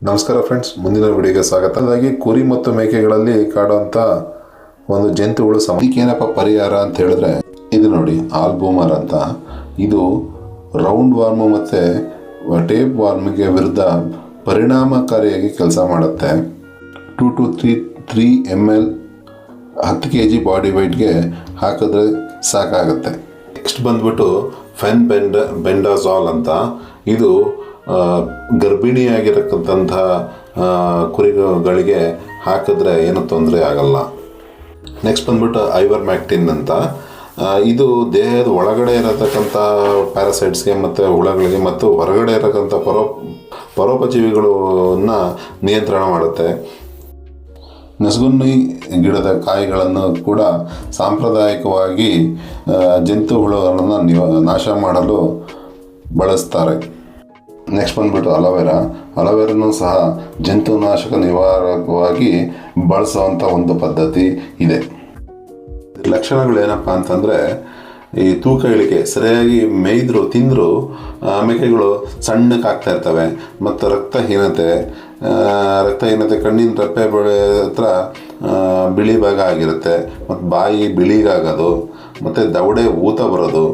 ನಮಸ್ಕಾರ ಫ್ರೆಂಡ್ಸ್, ಮುಂದಿನ ವಿಡಿಯೋಗೆ ಸ್ವಾಗತ. ಹಾಗಾಗಿ ಕುರಿ ಮತ್ತು ಮೇಕೆಗಳಲ್ಲಿ ಕಾಡುವಂಥ ಒಂದು ಜಂತುಗಳು ಇದಕ್ಕೇನಪ್ಪ ಪರಿಹಾರ ಅಂತ ಹೇಳಿದ್ರೆ, ಇದು ನೋಡಿ ಆಲ್ಬೂಮರ್ ಅಂತ. ಇದು ರೌಂಡ್ ವಾರ್ಮ್ ಮತ್ತು ಟೇಪ್ ವಾರ್ಮ್ಗೆ ವಿರುದ್ಧ ಪರಿಣಾಮಕಾರಿಯಾಗಿ ಕೆಲಸ ಮಾಡುತ್ತೆ. 2 to 3 ml 10 kg ಬಾಡಿ ವೆಯ್ಟ್ಗೆ ಹಾಕಿದ್ರೆ ಸಾಕಾಗುತ್ತೆ. ನೆಕ್ಸ್ಟ್ ಬಂದ್ಬಿಟ್ಟು ಬೆಂಡಾಜಾಲ್ ಅಂತ. ಇದು ಗರ್ಭಿಣಿಯಾಗಿರತಕ್ಕಂಥ ಕುರಿಗಳಿಗೆ ಹಾಕಿದ್ರೆ ಏನು ತೊಂದರೆ ಆಗಲ್ಲ. ನೆಕ್ಸ್ಟ್ ಬಂದ್ಬಿಟ್ಟು ಐವರ್ಮ್ಯಾಕ್ಟಿನ್ ಅಂತ. ಇದು ದೇಹದ ಒಳಗಡೆ ಇರತಕ್ಕಂಥ ಪ್ಯಾರಾಸೈಟ್ಸ್ಗೆ ಮತ್ತು ಹುಳಗಳಿಗೆ ಮತ್ತು ಹೊರಗಡೆ ಇರತಕ್ಕಂಥ ಪರೋಪಜೀವಿಗಳನ್ನ ನಿಯಂತ್ರಣ ಮಾಡುತ್ತೆ. ನಸುಗುನ್ನಿ ಗಿಡದ ಕಾಯಿಗಳನ್ನು ಕೂಡ ಸಾಂಪ್ರದಾಯಿಕವಾಗಿ ಜಂತು ಹುಳುಗಳನ್ನು ನಾಶ ಮಾಡಲು ಬಳಸ್ತಾರೆ. ನೆಕ್ಸ್ಟ್ ಬಂದ್ಬಿಟ್ಟು ಅಲೋವೆರಾನು ಸಹ ಜಂತುನಾಶಕ ನಿವಾರಕವಾಗಿ ಬಳಸುವಂಥ ಒಂದು ಪದ್ಧತಿ ಇದೆ. ಲಕ್ಷಣಗಳು ಏನಪ್ಪ ಅಂತಂದರೆ, ಈ ತೂಕ ಇಳಿಕೆ, ಸರಿಯಾಗಿ ತಿಂದರೂ ಮೇಕೆಗಳು ಸಣ್ಣಕ್ಕಾಗ್ತಾ ಇರ್ತವೆ, ಮತ್ತು ರಕ್ತಹೀನತೆ, ಕಣ್ಣಿನ ರೆಪ್ಪೆ ಹತ್ರ ಬಿಳಿ ಭಾಗ ಆಗಿರುತ್ತೆ, ಮತ್ತು ಬಾಯಿ ಬಿಳಿಗಾಗೋದು, ಮತ್ತು ದವಡೆ ಊತ ಬರೋದು.